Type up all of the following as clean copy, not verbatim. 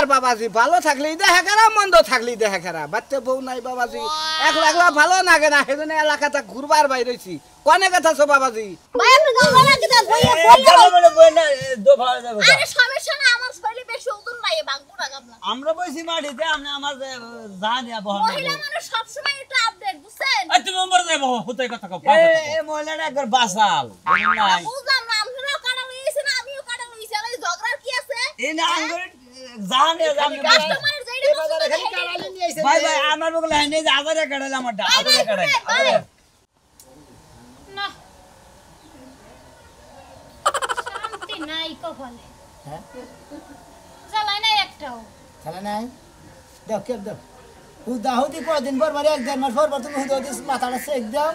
আর বাবাজি ভালো থাকলেই দেখা খারা মন্দ থাকলেই দেখা খারা বাচ্চা বউ নাই বাবাজি একলা একলা ভালো লাগে না সেজন্য এলাকাটা ঘুরবার বাইরেছি কোনে কথা ছো বাবাজি ভাই আপনি গাওয়া লাগে না বইয়া বই না দো ভাড়া যাবে আরে সমস্যা না আমার শরীরে বেশি ওজন নাই বাগবো না গাবলা আমরা বইছি মাটিতে আপনি আমার জানিয়া বহন মহিলা মানুষ সব সময় একটু আপডেট বুঝছেন এই তুমি নম্বর দেব হতে কথা কও এই মহিলাটা একবার বাসাল নাই বুঝলাম না আমরাও কাটা লইছে না আমিও কাটা লইছি আর এই ঝগড়ার কি আছে এই না আঙ্গুর জানিয়া কাস্টমারের যেইটা বাজারে খালি কাড়ালি নিয়ে আইছে ভাই ভাই আমার বগলে নেই যে আদারে কাটালে আমারটা আদারে কাটাই না শান্তি নাই কপালে হ্যাঁ জ্বালাই নাই একটাও খেলা নাই দাও কে দাও হুদা হুদি কদিন পর মানে এক দেড় মাস পর তুমি হুদা হুদি মাথাটা সেক দাও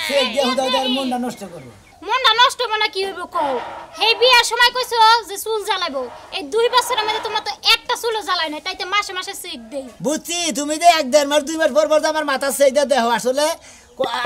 সেক দিয়ে হুদা হুদি আর মনটা নষ্ট করবে মনটা নষ্ট মানে কি হইব কও হে বিয়ার সময় কইছো যে চুল জ্বালাইবো এই 2 বছরের মধ্যে তোমার তো একটা চুলও জ্বালাই নাই তাইতে মাসে মাসে সেক দেই বুঝছি তুমি যে এক দেড় মাস 2 মাস পর পর আমার মাথা সেক দিয়ে দেখো আসলে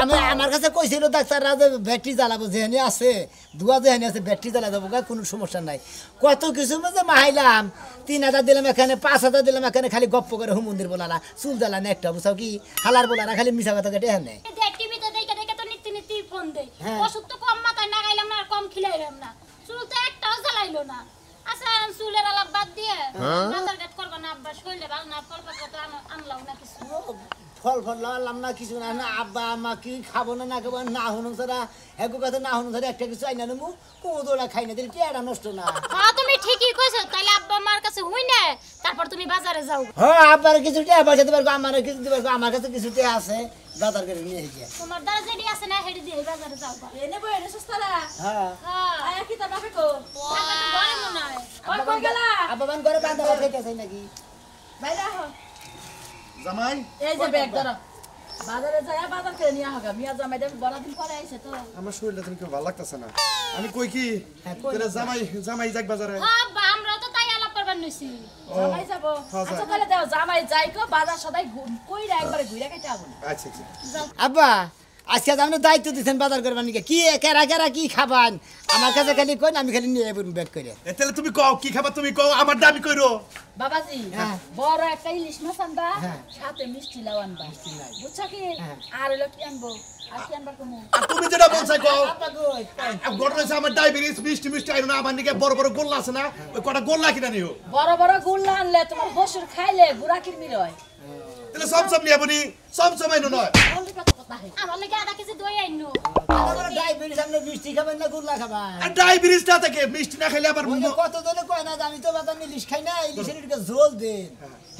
আমি আমার কাছে কইছিল ডাক্তাররা যে ব্যাটারি জ্বালাবো যেখানে আছে দুয়া যেখানে আছে ব্যাটারি জ্বালা দেবো কোনো সমস্যা নাই কত কিছু মধ্যে মাহাইলাম 3000 দিলাম এখানে 5000 দিলাম এখানে খালি গপ্প করে হুমন্দির বলালা চুল জ্বালা না একটা বুঝাও কি হালার বলারা খালি মিছা কথা কেটে হ্যাঁ দেখ টিভিতে দেখে দেখে তো নীতি ফোন দেই ওষুধ তো কম মাথায় না গাইলাম না আর কম খিলাইলাম না চুল তো একটাও জ্বালাইলো না আচ্ছা চুলের আলাপ বাদ দিয়ে বাজার ঘাট করবা না আব্বা শরীরে ভালো না ফল পাতা আনলাম না কিছু ফল ফল লাগালাম না কিছু না আব্বা আমা কি খাবো না খাবো না হনুন ছাড়া এক কথা না হনুন ছাড়া একটা কিছু আইনা নেবো কোদোড়া খাই না দিলে টেয়াটা নষ্ট না হ্যাঁ তুমি ঠিকই কইছো তাইলে আব্বা মার কাছে হই না তারপর তুমি বাজারে যাও হ্যাঁ আব্বার কিছু টেয়া পয়সা দিবার আমার কিছু দিবার আমার কাছে কিছু টেয়া আছে বাজার করে নিয়ে এসে তোমার দ্বারা যেটি আছে না হেডি দিয়ে বাজারে যাও এনে বই এনে সস্তারা হ্যাঁ আয়া কি তা বাপে কো টাকা তো ঘরে মনে হয় ওই কই গেলা আব্বা বান করে বান্ধা খাইতেছে নাকি বাইরে আহ জামাই এই যে ব্যাগ ধরো বাজারে যায় বাজার করে নিয়ে হোগা মিয়া জামাই দেব বড় দিন পরে আইছে তো আমার শরীরটা তুমি কেউ ভালো লাগতেছে না আমি কই কি তোরা জামাই জামাই যাক বাজারে হ্যাঁ আমরা তো তাই আলাপ করবার নইছি জামাই যাব আচ্ছা তাহলে দাও জামাই যাই কো বাজার সদাই কইরা একবারে ঘুরে খাইতে হবে না আচ্ছা আচ্ছা আব্বা আজকে আপনি দায়িত্ব দিচ্ছেন বাজার করবার নাকি কি কেরা কেরা কি খাবান আমার কাছে খালি কই আমি খালি নিয়ে যাবো ব্যাগ করে তাহলে তুমি কও কি খাবা তুমি কও আমার দাবি কইরো বাবাজি হ্যাঁ। বড় একটা ইলিশ মাছ আনবা হ্যাঁ। সাথে মিষ্টি লাউ আনবা বুঝছো কি আর হলো কি আনবো আর কি আনবা তুমি আর তুমি যেটা বলছো কও আব্বা কই ঘটনা হচ্ছে আমার ডায়াবেটিস মিষ্টি মিষ্টি আইনো না আমার নিকে বড় বড় গোল্লা আছে না ওই কটা গোল্লা কিনা নিও বড় বড় গুল্লা আনলে তোমার বসুর খাইলে গুড়া কিরমির হয় তাহলে সব সব নিয়ে বনি সব সময় নয় অনলি কত কথা হে আমার লাগি আধা কেজি দই আইনো আমার ডায়াবেটিস আপনি মিষ্টি খাবেন না গুল্লা খাবেন আর ডায়াবেটিস না থাকে মিষ্টি না খেলে আবার ওই যে কত জনে কয় না যে আমি তো বাদাম ইলিশ খাই না ইলিশের একটু ঝোল দেন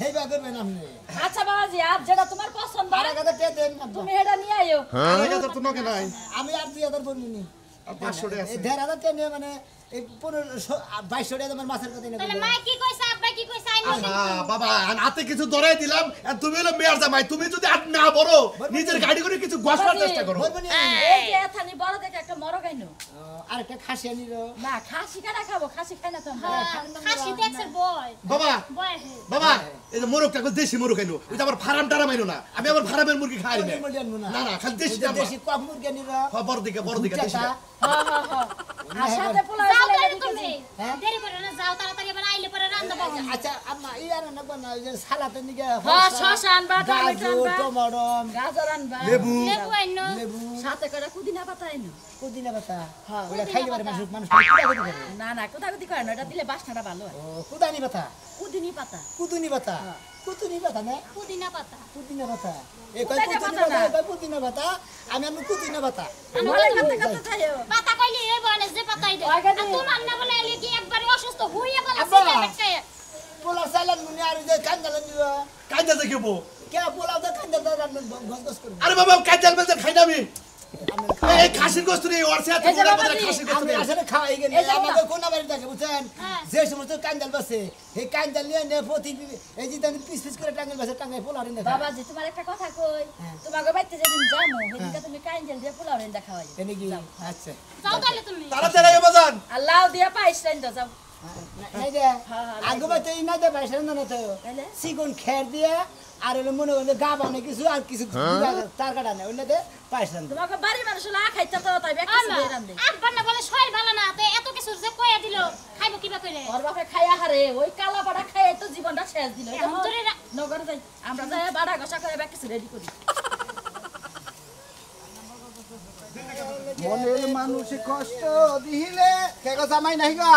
হেই বা করবেন আপনি আচ্ছা বাবাজি আর যেটা তোমার পছন্দ আর একটা তে দেন আব্বা। তুমি এটা নিয়ে আইও আর আগে তো নকে নাই আমি আর 2000 বলবো নি আর 500 টাকা আছে এই 1500 তে নিয়ে মানে এই 2200 টাকা আমার মাছের কথা তাহলে নিয়ে মা কি কইছে আব্বা কি কইছে আইনো হ্যাঁ বাবা হাতে কিছু ধরে দিলাম আর তুমি হলো মেয়ার জামাই তুমি যদি আর না বড় নিজের গাড়ি করে কিছু গোছার চেষ্টা করো বলবো নি এই যে এথানি বড় দেখে একটা মরগ আইনো আর একটা খাসি আনিল না খাসি কাটা খাবো খাসি খাই না তো আমরা খাসি দেখছে বয় বাবা বয় হে বাবা এই যে মোরগটা দেশি মোরগ খাইনো ওই যে আমার ফার্ম টারাম আইনো না আমি আমার ফার্মের মুরগি খাই না না না খালি দেশি দেশি কক মুরগি আনিল বড় দিকে দেশি হ্যাঁ হ্যাঁ হ্যাঁ আর সাথে পোলা যাও চাইলে তাহলে দিতে তুমি হ্যাঁ? দেরি করে না যাও তাড়াতাড়ি আবার আইলে পরে রান্না পাবো আচ্ছা আম্মা ই আর না বানা ওই যে সালাতে নিকে হ্যাঁ শসা আনবা টমেটো গাজর আনবা টমেটো গাজর আনবা লেবু লেবু আইনো লেবু সাথে করে পুদিনা পাতা আইনো পুদিনা পাতা হ্যাঁ, ওটা খাইলে পারে মানুষ মানুষ কুদানি করে না না কোথাকুতি করে না এটা দিলে বাসনাটা ভালো হয় ও কুদানি পাতা পুদিনি পাতা কুতুনি পাতা কুতুনি পাতা না পুদিনা পাতা পুদিনা পাতা এই কই কুদানি পুদিনা পাতা পাতা না। এই কই পুদিনা পাতা আমি পুদিনা পাতা মনে করতে করতে যাইও পাতা কইলি এই বনে যে পাতাই দে ওই গাদি। আর তোমার না বলে এলি কি একবারে অসুস্থ হইয়া গেল আব্বা। সিগারেট পোলা সালান মুনি আর যে কান্দাল নিল কাইজা দেখিবো কে পোলা দা কান্দাল দা গস করব আরে বাবা কাইজাল বেলতে খাই না আমি এই খাসির গোশত নেই ওর সাথে এই যে পুরা বাবাজি, খাসির গোশত আমি নেই আসলে খাওয়াই গেল এই যে আমাদের কোন বাড়ি থাকে বুঝছেন হ্যাঁ। যে সমস্ত কান্দাল বসে এই কান্দাল নিয়ে নে প্রতি এই যে তান পিস পিস করে টাঙ্গাল বসে টাঙ্গাই পোলা রিন দেখা বাবাজি তোমার একটা কথা কই তোমাকে বাইতে যেদিন যামু সেদিনকে তুমি কাইঞ্জেল দিয়ে পোলাও রেন্দা খাওয়াই এনে কি আচ্ছা যাও তাহলে তুমি তাড়াতাড়ি আইও বাজান আর লাউ দিয়ে পাইস রেন্দা যাও নাই দে আগে বাতে না দে পয়সা না তো তাইলে সিগুন খের দিয়ে আর হলো মনে হলো গা বানে কিছু আর কিছু তার কাটা নেই ওইটাতে পয়সা না তোমাকে বাড়ির মানুষ লা খাইতে তো তাই একটা দিয়ে রান্দে আব্বা না বলে শরীর ভালো না তে এত কিছু যে কইয়া দিল খাইবো কিবা কইরে ওর বাপে খাইয়া হারে ওই কালা পাড়া খাইয়ে তো জীবনটা পেঁয়াজ দিল এখন তোরে নগর যাই আমরা যাই বাড়া ঘষা করে ব্যাগ কিছু রেডি করি মনের মানুষে কষ্ট দিলে কে কথা মাই নাই গা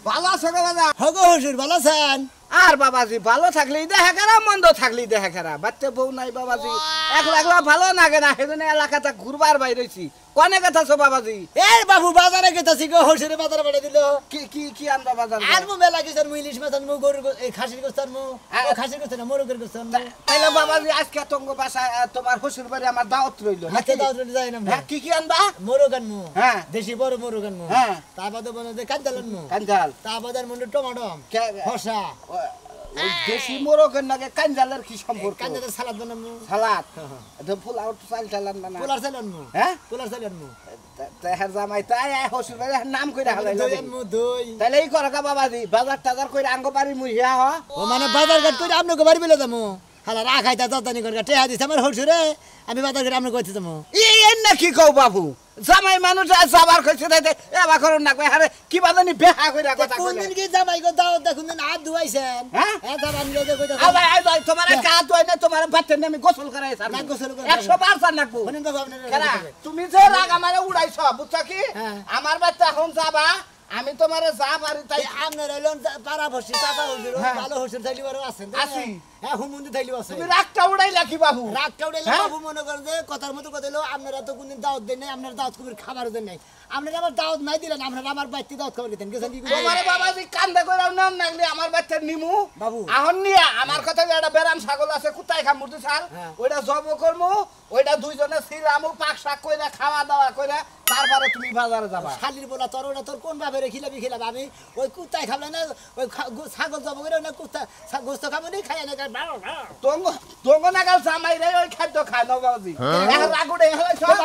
ভালো আছো গো বাবা হগো হুজুর ভালো আছেন আর বাবাজি ভালো থাকলেই দেখা খারা মন্দ থাকলেই দেখা খারা বাচ্চা বউ নাই বাবাজি একলা একলা ভালো লাগে না সেজন্য এলাকাটা ঘুরবার বাইরেছি কোনে কথা ছো বাবাজি এই বাবু বাজারে গেতাছি গো হুজুরে বাজারে পাঠিয়ে দিল কি কি কি আনবা বাজার আর মু মেলা গেছর মু ইলিশ মাছ আনমু গরু এই খাসির গোস্ত আনমু ও খাসির গোস্ত না মোরগের গোস্ত আনমু তাইলে বাবাজি আজকে তঙ্গ বাসা তোমার শ্বশুর বাড়ি আমার দাওয়াত রইল হাতে দাও তো যাই না হ্যাঁ কি কি আনবা মোরগ আনমু হ্যাঁ দেশি বড় মোরগ আনমু হ্যাঁ তা বাদে বনে যে কাঁচাল আনমু কাঞ্জাল তা বাদে মনে টমেটো শসা ওই দেশি মোরগের নাকি কাঞ্জালের কি সম্পর্ক কাঁচালের সালাদ বানামু সালাদ এটা ফুলাও চাল চালান না পোলার চাল আনমু হ্যাঁ পোলার চাল আনমু তাহার জামাই তাই শ্বশুর বাড়ি নাম কইরা হালাইলো দই আনমু দই তাইলে এই করকা বাবাজি বাজার টাজার কইরা আঙ্গ বাড়ি মুইয়া হ ও মানে বাজার ঘাট করে আপনাকে বাড়ি বেলে যাবো হালা রাখাইতা যতনি করে টেহা দিছে আমার হুজুরে আমি বাজার ঘাট আপনাকে কইতে যাবো এই না কি কও বাবু জামাই মানুষ যাবার কইছে তাইতে এবা করুন না কই আরে কি বাজানি বেহা কইরা কথা কোন কইলে দিন কি জামাই গো দাও দেখুন দিন হাত ধুয়াইছেন হ্যাঁ? হ্যাঁ জামাই গো কইতা আই তোমার গা ধুই না তোমার বাচ্চা আমি গোসল করাই স্যার না গোসল করে 100 বার স্যার নাকবো শুনেন বাবু আপনার কেরা তুমি যে রাগ আমারে উড়াইছ বুঝছ কি হ্যাঁ। আমার বাচ্চা এখন যাবা আমি তোমারে যা পারি তাই আপনার হইলেন পাড়া বসি চাচা হুজুর হ্যাঁ। ভালো হুজুর থাইলি বড় আছেন আছি। হ্যাঁ হুমুন্দি থাইলি আছে তুমি রাগটা উড়াইলা কি বাবু রাগটা উঠাইলে হ্যাঁ? বাবু মনে করেন যে কথার মতো কথা হলো আপনারা তো কোনদিন দাওয়াত দেন নাই আপনার দাওয়াত কবির খাবার দেন নাই আপনারা আমার দাওয়াত নাই দিলেন আপনারা আমার বাড়িতে দাওয়াত খাবার দিতেন গেছেন কি তোমারে বাবাজি কান্দে কইরা নাম নাগলি আমার বাচ্চা নিমু বাবু। আহন নিয়া আমার কথা একটা বেরাম ছাগল আছে কুতাই খা মুরতি ছাল হ্যাঁ। ওইটা জব করমু ওইটা দুইজনে ছিলামু পাক শাক কইরা খাওয়া দাওয়া কইরা তারপরে তুমি বাজারে যাবা শালির বলা তোর ওটা তোর কোন ভাবে খিলাবি খিলাবি আমি ওই কুত্তায় খাবলে না ওই ছাগল জব করে না কুত্তা গোস্ত খাবো নি খাই না দঙ্গ দঙ্গ নাগাল জামাই রে ওই খাদ্য খায় না বাবাজি এখন রাগুড়ে হলে সব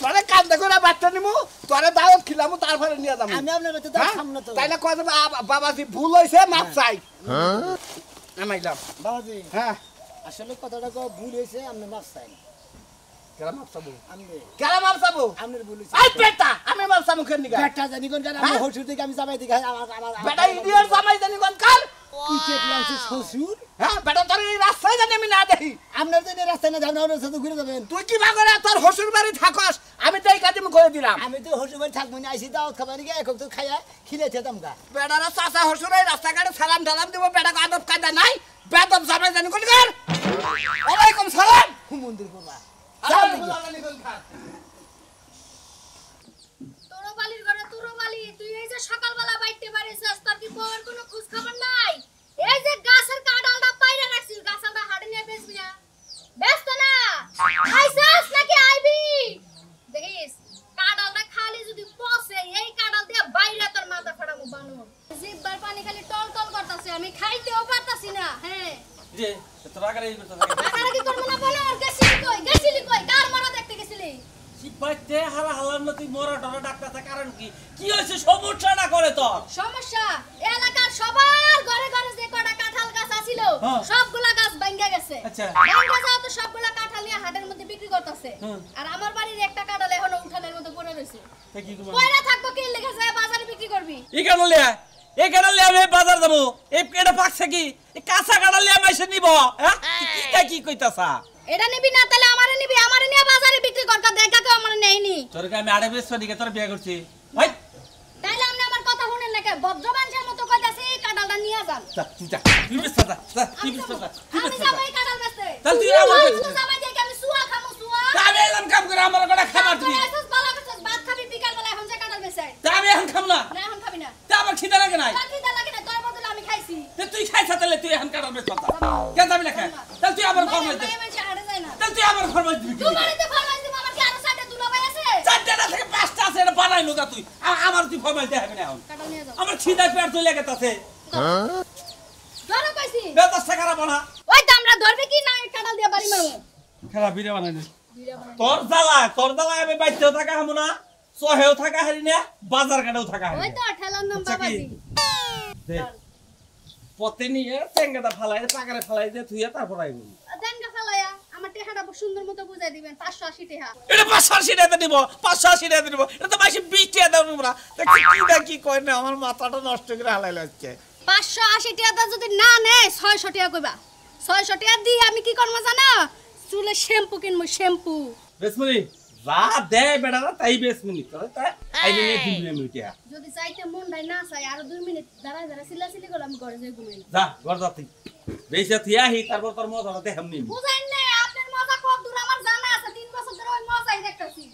তোরে কান্দে করে বাচ্চা নিমু তোরে দাওয়াত খিলামু তারপরে নিয়ে যাবো আমি আপনার বাড়িতে দাওয়াত খাবো না তো তাইলে কয় বাবাজি ভুল হইছে মাপ চাই নামাইলাম বাবাজি হ্যাঁ আসলে কথাটা ভুল হয়েছে আপনি মাছ চাই কেলা মাপ চাবো আপনি কেলা মাপ চাবো আপনার ভুল হয়েছে আই বেটা আমি মাপ চাবো কেন নিগা একটা জানি কোন জানি আমি হসুর থেকে আমি জামাই দিকে আমার বেটা ইডিয়র জামাই জানি কোন কার কি দেখলাম শ্বশুর হ্যাঁ বেটা তোর এই রাস্তায় জানি আমি না দেখি আপনার জন্য রাস্তায় না যাবেন আপনার সাথে ঘুরে যাবেন তুই কি ভাগরে তোর হসুর বাড়ি থাকস আমি তাই কাজে করে দিলাম আমি তো হসুর বাড়ি থাকবো না আইসি দাওয়াত খাবার গিয়ে এক তো খাইয়া খিলে খেতাম গা বেটারা চাচা হসুর এই রাস্তাঘাটে সালাম টালাম দিব বেটাকে আদব কায়দা নাই বেদব জামাই জানি কোন কার ওয়ালাইকুম সালাম মন্দির করবা তোরো বালির ঘরে তোরো বালি তুই এই যে সকালবেলা বাইতে পারিছস তোর কি বউয়ের কোনো খোঁজ খবর নাই এই যে গাছের কাঁঠালটা পাইরা রাখছিস গাছটা হাড়ে নিয়ে বেচবি না ব্যস্ত না খাইছস নাকি আইবি দেখিস কাঁঠালটা খালি যদি পচে এই কাঁঠাল দিয়ে বাইরে তোর মাথা ফাড়ামু বানর জিব্বার পানি খালি টল টল করতাছে আমি খাইতেও পারতাছি না হ্যাঁ যে তোরা করে এই করতে টাকাটা কি করব না বলে আর গেছিলি কই কার মরা দেখতে গেছিলি সিপাইতে হালা হালার না তুই মরা ডরা ডাক্তারটা কারণ কি কি হইছে সমস্যাটা করে তোর সমস্যা এলাকার সবার ঘরে ঘরে যে কটা কাঁঠাল গাছ আছিল হ্যাঁ। সবগুলা গাছ ভাঙা গেছে আচ্ছা। ভাঙা যাও তো সবগুলা কাঁঠাল নিয়ে হাটের মধ্যে বিক্রি করতেছে হুম। আর আমার বাড়ির একটা কাঁঠাল এখনো উঠানের মধ্যে পড়ে রইছে তা কি তোমার কয়রা থাকবো কি লেগে যায় বাজারে বিক্রি করবি এই কাঁঠাল লিয়া আমি বাজার যাবো এই এটা পাকছে কি এই কাঁচা কাঁঠাল লিয়া মাইসে নিব হ্যাঁ কি কইতাছা এটা নিবি না তাহলে আমারে নিবি আমারে নিয়ে বাজারে বিক্রি করকা দেখা কেউ আমারে নেয়নি তোর আমি আড়ে বেশ দিকে তোর বিয়ে করছি ভাই তাইলে আপনি আমার কথা শুনেন না কে ভদ্র মানুষের মতো কইতাছে এই কাঁঠালটা নিয়ে যান তুই বেশ যা তুই আমি বেশ যাবো। যা আমি যাবো এই কাঁঠাল বেচতে তাহলে তুই আমার কাছে তুই যাবাই দেখে আমি সুয়া খামু সুয়া আমি এলাম কাম করে আমার গড়া খাবার তুমি এসেস বালা করছস ভাত খাবি বিকাল বেলা এখন যে কাঁঠাল বেচে তা আমি এখন খাম না না এখন খাবি না তা আমার খিদে লাগে নাই বাকি দা লাগে না তোর বদলে আমি খাইছি তে তুই খাইছ তাহলে তুই এখন কাটার বেশ কথা কেন যাবি না খাই তাহলে তুই আমার ফরমাইশ দে আমি হাড়ে যাই না তাহলে তুই আমার ফরমাইশ দিবি তুই বাড়িতে ফরমাইশ দিব আমার কি আরো সাথে দুলাভাই আছে চারটা থেকে পাঁচটা আছে এটা বানাই নো তুই আমার তুই ফরমাইশ দে হবে না এখন কাঁঠাল নিয়ে যাও আমার খিদে পেট চলে গেছে ধরো কইছি বেতাস টাকা বানা ওই তো আমরা ধরবে কি না এই কাঁঠাল দিয়ে বাড়ি মারবো খেলা বিরে বানাই দে তোর জ্বালা আমি বাইতেও থাকা হামু না সহেও থাকা হারি না বাজার ঘাটেও থাকা হারি ওই তো ঠেলার নাম আচ্ছা কি? বাবাজি দে পতে নিয়ে টেঙ্গাটা ফালাই টাকারে ফালাই দে তুই তারপর আইবি দেন কা ফলায়া আমার টাকাটা সুন্দর মতো বুঝাই দিবেন 580 টাকা। এটা 580 টাকা দিব 580 টাকা দিব এটা তো মাসে 20 টাকা দাও না দেখি কি কই না আমার মাথাটা নষ্ট করে হালাইলা হচ্ছে 580 টাকা যদি না নেয় 600 টাকা কইবা 600 টাকা দি আমি কি করব জানো চুলে শ্যাম্পু কিনবো শ্যাম্পু বেসমনি যা দে বেড়া তাই বেসমনি করে তা আইনে নিয়ে দিবি আমি এটা যদি চাইতে মন নাই না চাই আর 2 মিনিট দাঁড়ায় দাঁড়ায় সিলাসিলি করে আমি ঘরে যাই ঘুমাই যা ঘর যা তুই বেশি থিয়াহি তারপর তোর মজাটা দেখাম নি বুঝাইন না আপনার মজা কত দূর আমার জানা আছে 3 বছর ধরে ওই মজাই দেখতাছি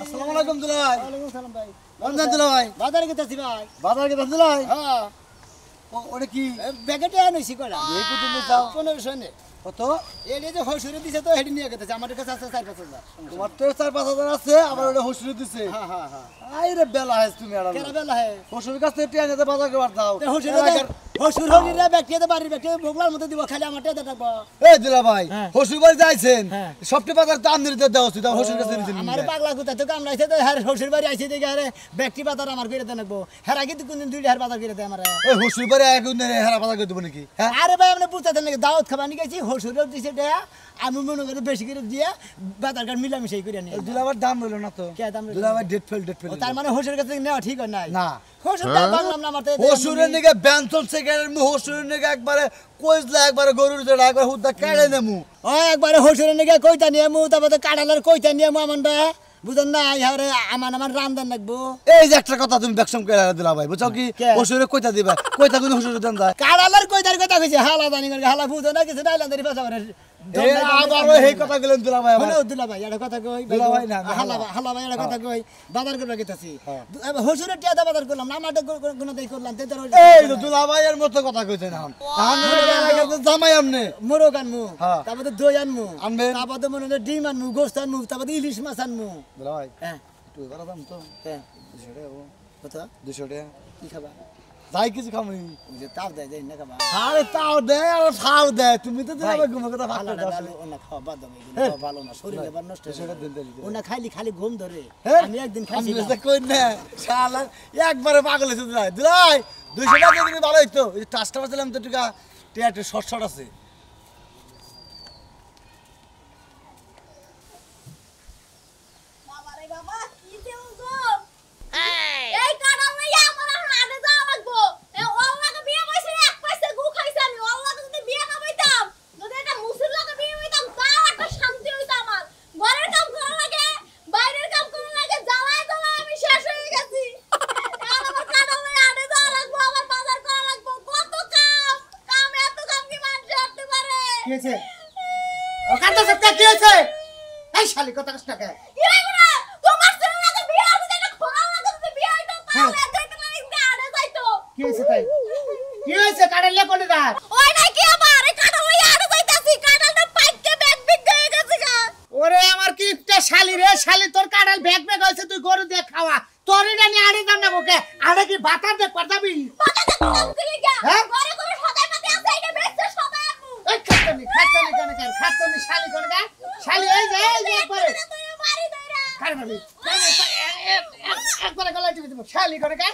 আসসালামু আলাইকুম দুলাই ওয়ালাইকুম সালাম ভাই রমজান দুলাই বাজারে গেতাছি ভাই বাজারে গেতাছি দুলাই হ্যাঁ ওটা কি ব্যাগেটে আনছি কয়টা এই কত দাও 1500 নে কত এলে যে হসুরে দিছে তো হেডি নিয়ে গেতেছে আমার কাছে আছে 4-5000 তোমার তো 4-5000 আছে আবার ওটা হসুরে দিছে হ্যাঁ হ্যাঁ হ্যাঁ আইরে বেলা আছে তুমি আর কেন বেলা হে হসুরের কাছে টিয়া নিতে বাজার করবার দাও হসুর হলিরা ব্যক্তিতে বাড়ির ব্যক্তি ভোগলার মধ্যে দিব খালি আমারটা দেখাবো এই দিলা ভাই হসুর বাড়ি যাইছেন সবটি বাজার দাম দিতে দাও উচিত হসুর কাছে নিতে আমার পাগলা কথা তো কামলাইছে তো হ্যাঁ হসুর বাড়ি আইছে দেখে আরে ব্যক্তি বাজার আমার করে দেনবো হেরা কি কোনদিন দুইটা হার বাজার করে দেয় আমার ওই হসুর বাড়ি এখন হেরা বাজার করে দেব নাকি আরে ভাই আপনি বুঝতে নাকি দাওয়াত খাবার নিয়ে গেছি হসুরের দিছে দেয়া আমি মনে করি বেশি করে দিয়ে বাজার কার মিলামিশাই করে নিয়ে দুলাবার দাম রইল না তো কে দাম দুলাবার ডেট ফেল তার মানে হসুরের কাছে নেওয়া ঠিক হয় নাই না হসুরটা বাংলাম না মারতে হসুরের নিকে ব্যানসল সেকেন্ডের মু হসুরের নিকে একবারে কইজলা একবারে গরুর জড়া একবার হুদা কেড়ে নেমু ও একবারে হসুরের নিকে কইতা নিয়েমু তারপরে কাড়ালার কইতা নিয়েমু আমানটা বুঝেন না ইহারে আমার রামদান লাগবো এই যে একটা কথা তুমি বেকসম করে দিলা ভাই বুঝছো কি হসুরে কইতা দিবা কইতা কোন হসুরে দেন যায় কাড়ালার কইতার কথা কইছে হালা জানি করে হালা বুঝো না কিছু ডাইলান্দারি ভাষা করে এই আবার এই কথা গেলেন দুলা ভাই আমার দুলা ভাই এটা কথা কই দুলা ভাই না হালা ভাই এটা কথা কই বাজার করে গেতাছি হসুরে টিয়া বাজার করলাম না আমারটা কোন দেই করলাম তে এই দুলা ভাইয়ের মতো কথা কইছেন এখন জামাই আমনে মোরগ আনমু তারপরে দই আনমু আনবে তারপরে মনে হয় ডিম আনমু গোশত আনমু তারপরে ইলিশ মাছ আনমু দুলা ভাই হ্যাঁ তুই বড় দাম তো হ্যাঁ 200 টাকা কত 200 টাকা কি খাবা যাই কিছু খামু ওই যে তাও দেয় দেই না খাবা আরে তাও দেয় আর খাও দেয় তুমি তো দিলা ঘুম কথা ভালো দাও ওনা খাওয়া বাদ দাও এগুলো ভালো না শরীর এবার নষ্ট সেটা দিন দিলি ওনা খাইলি খালি ঘুম ধরে আমি একদিন খাইছি আমি কই না শালা একবারে পাগল হইছে দিলাই দিলাই 200 টাকা দিবি ভালো হইতো এই টাস্টা বাজলাম তো টাকা টিয়াটে শর্ট শর্ট আছে বাবা রে বাবা কি দেও গো এই কারণ নাই আমার আনে যাওয়া লাগবো এ ওল্লাকে বিয়ে কইছে এক পয়সা গু খাইছে আমি ওল্লাকে যদি বিয়ে না হইতাম যদি এটা মুসলিম লোকে বিয়ে হইতাম তাও একটা শান্তি হইতো আমার ঘরের কাম করা লাগে বাইরের কাম করা লাগে জ্বালায় জ্বালায় আমি শেষ হয়ে গেছি এখন আমার কারণ নাই আনে যাওয়া লাগবো আমার বাজার করা লাগবো কত কাম এত কাম কি মানুষ করতে পারে কি হইছে ও কাটা সত্যি কি হইছে এই শালি কথা কষ্ট কে কি হইছে না তোমার ছেলে লাগে বিয়ে হবে এটা খোলা লাগে যদি বিয়ে হইতো তাহলে যাইতে মানে আনে যাইতো কি হইছে তাই কি হইছে কাটালে কোনে দা ওই নাই কি আবার এই কাটা লই আনে যাইতাছি কাটালটা পাইকে ব্যাগ বিগ হয়ে গেছে গা ওরে আমার কি একটা শালি রে শালি তোর কাটাল ব্যাগ ব্যাগ হইছে তুই গরু দিয়ে খাওয়া তোর এটা নি আড়ে দাম না ওকে আড়ে কি বাতার দে পাঠাবি পাতা কাম করে গা হ্যাঁ? ঘরে ঘরে সদাই পাতে আছে এটা বেচতে সদাই আমু ওই খাচ্ছনি খাচ্ছনি শালি কোনে দা শালি এই যে করে তুই মারি দইরা খারবালি একবার গলা টিপে দিব শালি কোনে কা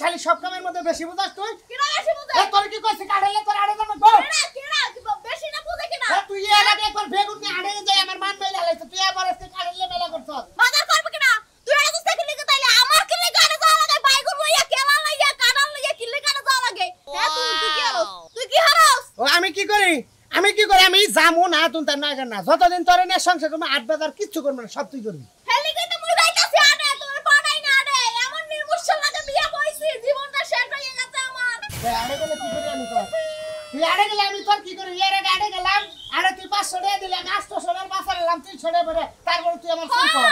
শালি সব কামের মধ্যে বেশি বুঝাস তুই কিরা বেশি বুঝে এ তোর কি কইছিস কাটালে তোর আড়ে দাম গো কিরা বেশি না বুঝে কিনা তুই এলাকে একবার বেগুন নিয়ে আড়ে যাই আমার মান মেলা লাইছে তুই আবার এসে কাটালে মেলা করছস বাজার করব কিনা তুই এটা তো সাইকেল লিখে তাইলে আমার কি লিখে আনে যাওয়া লাগে বাইগুন লইয়া কেলা লইয়া কাটাল লইয়া কি লিখে আনে যাওয়া লাগে হ্যাঁ তুই কি হারস ও আমি কি করি আমি জামু না তুই তার না না যতদিন তোরে না সংসার করব 8 বাজার কিছু করব না সব তুই করবি হেলি কই তো মুই যাইতাছি আনে তোর পাড়াই না আনে এমন নির্মুষল লাগে বিয়া কইছি জীবনটা শেষ হয়ে গেছে আমার আড়ে গেলে কি করি আমি তো তুই আড়ে গেলে আমি তোর কি করি এর আগে আড়ে গেলাম আরে তুই 500 টাকা দিলে আমি 800 টাকার বাসা নিলাম তুই ছড়ে পড়ে তারপর তুই আমার চুল কর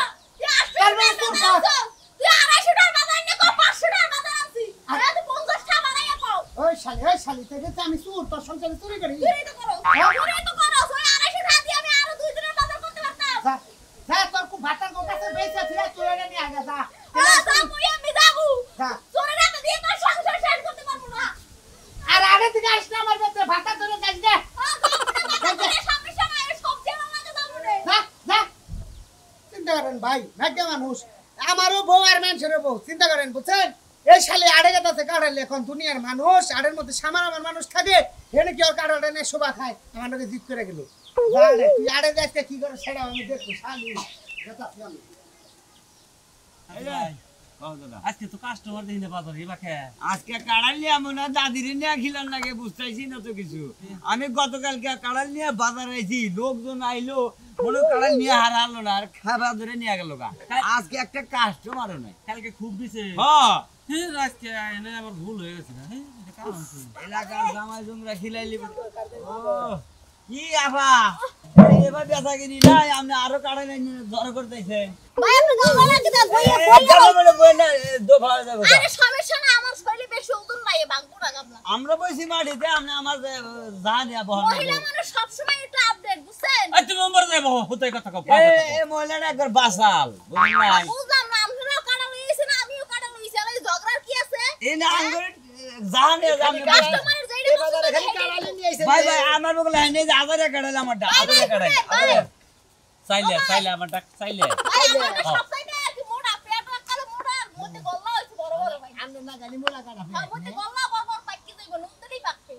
তুই 250 টাকা বাজার নে কো 500 টাকা বাজার আছি আরে তুই 50 টাকা বাড়াইয়া পাও ওই শালি তুই আমি চুর তোর সংসারে চুরি করি তুই তো করো ওই 250 টাকা দিয়ে আমি আরো 2 দিনের বাজার করতে পারতাম যা তোর খুব ভাতার কাছে বেঁচে তুই তুই এটা নিয়ে আগে যা মুই আমি যাবো যা তোরে রাতে দিয়ে তোর সংসার শেষ করতে পারবো না আর আড়ে থেকে আসছ না আমার বেঁচে ভাতা ধরে যাস দে সমস্যা নাই সবজি ভালো লাগে যাবো রে যা চিন্তা করেন ভাই ভাগ্য মানুষ আমারও বউ আর মানুষেরও বউ চিন্তা করেন বুঝছেন এই শালি আড়ে গেছে কাড়ালে এখন দুনিয়ার মানুষ আড়ের মধ্যে সামান্য মানুষ থাকে এনে কি আর কাড়াটা নিয়ে শোভা খায় আমার নাকি জিত করে গেল জানে তুই আড়ে যাইতে কি করে সেটা আমি দেখবো শালি আজকে তো কাস্টমার দেখি না বাজারে বাকে আজকে কাড়াল নিয়ে এমন দাদির নিয়ে খিলার লাগে বুঝতেছি না তো কিছু আমি গতকালকে কাড়াল নিয়ে বাজার আইছি লোকজন আইলো কোনো কাড়াল নিয়ে হারালো না আর খাবার ধরে নিয়ে গেল গা আজকে একটা কাস্টমারও নাই কালকে খুব দিছে হ্যাঁ আজকে এনে আমার ভুল হয়ে গেছে না এটা কারণ কি এলাকার জামাই জমরা খিলাইলি ও কি আফা এবার বেচা কিনি নাই আপনি আরো কাড়াল নিয়ে ধরে করতেছে ভাই আপনি গাওয়া লাগে না বইয়া দোফা যাবো আরে সমস্যা না আমার শরীরে বেশি ওজন নাই বাঙ্গু না গাবলা আমরা বসি মাটিতে আপনি আমার জানিয়া বহন মহিলা মানুষ সব সময় একটু আপডেট বুঝছেন এই তুমি নম্বর যাইবো হতে কথা কও এ মহিলাটা একবার বাসাল বুঝলেন নাই বুঝলাম না আমরাও কাটা লইছি না আমিও কাটা লইছি আর ঝগড়ার কি আছে এই না আঙ্গুর জানিয়া কাস্টমারের যেইটা বাজারে খালি কাড়ালে নিয়ে আইছে ভাই ভাই আমার বগলে হ্যাঁ নেই আদারে কাটালে আমারটা আদারে কাটালে চাইলে আমার ডাক চাইলে ভাই আমার সব সাইডে আর কি মোটা পেট রাখালে মোটা আর মধ্যে গল্লা হইছে বড় বড় ভাই আমরা না জানি মোলা কাটা হ্যাঁ মধ্যে গল্লা বড় বড় পাকি যাইবো নুনদেরই পাকবে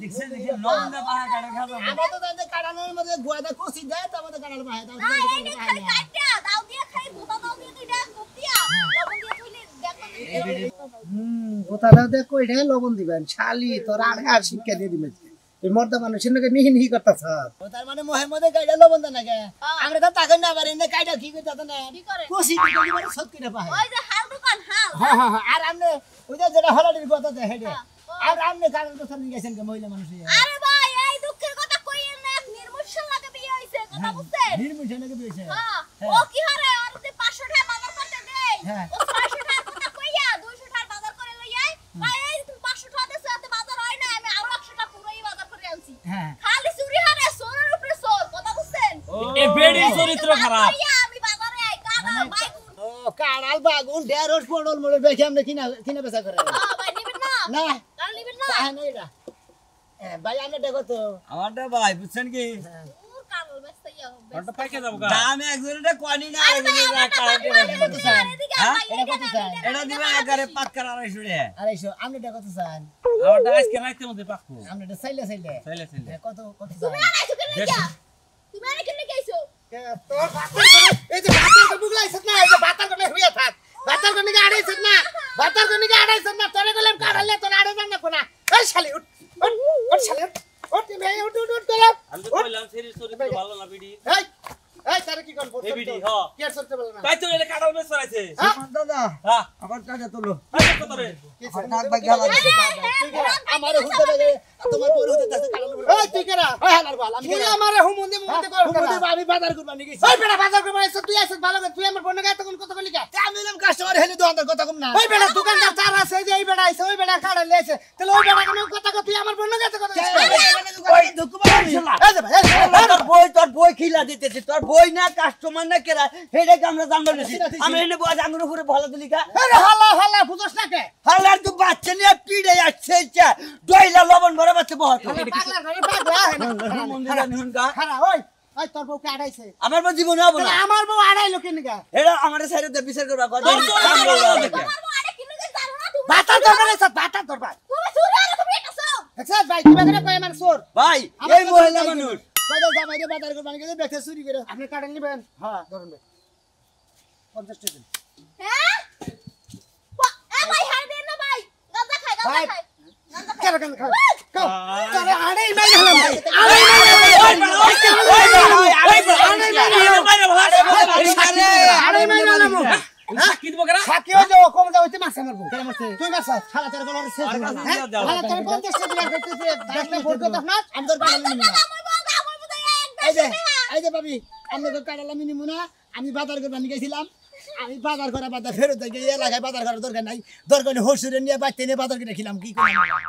দেখছেন লবণটা বাহা কাটা খাবে আমরা তো জানি কাড়ানোর মধ্যে গুয়াদা কষি দেয় তো আমাদের কাড়াল বাহে না এই খালি কাটটা দাও দিয়ে খাই ভুতা দাও দিয়ে দুইটা কুটিয়া লবণ দিয়ে কইলে দেখো গোতাটা দেখ কইরে লবণ দিবেন শালি তোর আড়ে আর শিক্ষা দিয়ে দিবে এই মর্দা মানুষের নাকি নিহি নিহি করতেছ ও তার মানে মোহাম্মদে কাইডা লবণ দেন নাকি আমরা তো তাকে না পারি না কাইডা কি করতে না কি করে কষি দিতে মানে সব কিনা পায় ওই যে হাল দোকান হাল হ্যাঁ হ্যাঁ আর আমনে ওই যে যেটা হলাডির কথা দেয় হেডে আর আমনে কারণ কথা নিয়ে গেছেন কে মহিলা মানুষ আরে ভাই এই দুঃখের কথা কইেন না নির্মূল লাগে বিয়ে হইছে কথা বুঝছেন নির্মিশে নাকি দিয়েছে হ্যাঁ ও কি হারে আর তে 500 টাকা বাজার করতে দেই হ্যাঁ। ও 600 টাকা কথা কইয়া 200 টাকা বাজার করে লই আই ভাই এই তুমি 500 টাকা দেছো এত বাজার হয় না আমি আরো 100 টাকা পুরোই বাজার করে আনছি হ্যাঁ খালি চুরি হারে সোরের উপরে সোর কথা বুঝছেন এ বেডি চরিত্র খারাপ আমি বাজারে আই কানা ভাই ও কাড়াল বাগুন ঢেরস পড়ল মোড় বেশি আমনে কিনা বেচা করে ভাই নিবেন না না কাল নিবেন না তাহলে এটা ভাই আমরা দেখো তো আমারটা ভাই বুঝছেন কি ওর কাল বেস্তাইয়া হবে ওটা পাইকে যাবো গা দামে একজনটা কোয়ানি না একজনের এটা দিবেন একারে পাক্কার 250 টাকা আড়াইশো আপনি দেখো তো চান আমারটা আজকে রাইতে মধ্যে পাকবো আপনি এটা চাইলে চাইলে কত কত তুমি আনাইছো কেন গিয়া তুমি আনে কেন গেছো তোর ভাতের এই যে ভাতের কো বুগলাইছ না এই যে ভাতের কো হইয়া থাক ভাতের কো নিকে আড়াইছ না ভাতের কো নিকে আড়াইছ না তোরে গেলাম কাড়ালে তোর আড়ে না কোনা এই শালি উঠ শালি উঠ তুমি উঠ করে আমি তো কইলাম সেরি চরিত্র ভালো না বিডি এই তারে কি কোন এই বিডি হ কি আর করতে বল না তাই তো এটা কাটাল বেচ করাইছে দাদা হ্যাঁ আমার টাকা তোলো আই কত রে নাক বাই গেল আমারে হুতে লাগে তোমার বড় হুতে তাতে কাড়াল এই তুই কেরা ওই হালার বাল আমি তুই আমারে হুমুন্দি মুন্দি কর হুমুতে আমি বাজার করবা নি গেছি ওই বেটা বাজার করে আইছ তুই আইছ ভালো করে তুই আমার বন্ধ গায় তখন কত কলি কা আমি এলাম কাস্টমার হেলে দোকানদার কথা কম না ওই বেটা দোকানদার তার আছে যে এই বেটা আইছে ওই বেটা কাড়ালে আইছে তাহলে ওই বেটা কেন কথা কই তুই আমার বন্ধ গায় কত ওই দুকুবা তোর বই খিলা দিতেছি তোর বই না কাস্টমার না কেরা হেডে আমরা জানবো না আমরা এনে বই আঙ্গুর উপরে ভালো দিলি কা আরে হালা হালা বুঝছ না কে হালার তো বাচ্চা নিয়ে পিড়ে আসছে দইলা লবণ ভরে বাচ্চা বহুত পাগলা ঘরে পাগলা মন্দির নিহুন কা খারা ওই ওই তোর বউ কে আড়াইছে আমার বউ জীবনে হবো না আমার বউ আড়াইলো কেন গা এটা আমাদের সাইডে দে বিচার করবা কত তোমার আরে কিলো কে জানো না তুমি বাতার দরকার আছে বাতার দরকার তুমি চুরি আরে তুমি এটা সব দেখছ ভাই কি বাজারে কয় আমার চোর ভাই এই মহিলা মানুষ বাজার জামাইরে বাজার করবা নি গেছে বেচে চুরি করে আপনি কাটেন নিবেন হ্যাঁ ধরুন ভাই 50 টাকা দিন হ্যাঁ এ ভাই হার দেন না ভাই গাঁজা খাই গাঁজা খাই কেন কেন খাও খাও তোরে আড়াই মাই গেলাম ভাই আড়াই মাই গেলাম সাক্ষী দিব কেনা সাকি হয়ে যাও কম যাও হইতে মাছ মারবো কেন মারছে তুই মাছ খালা তার গলার শেষ আর কাছে হ্যাঁ দাও। হ্যাঁ তোর 50 টাকা দিয়া কইতেছে 10 টাকা ভোট কথা না আমি তোর কাড়াল নিমু না আমার বুঝাই এই যে এই যে ভাবি আমি তো কাড়াল আমি নিমু না আমি বাজার করবা নি গেছিলাম আমি বাজার করা বাজার ফেরত গিয়ে এলাকায় বাজার করার দরকার নাই দরকার হসুরে নিয়ে বাইতে নিয়ে বাজার করে খিলাম কি করলাম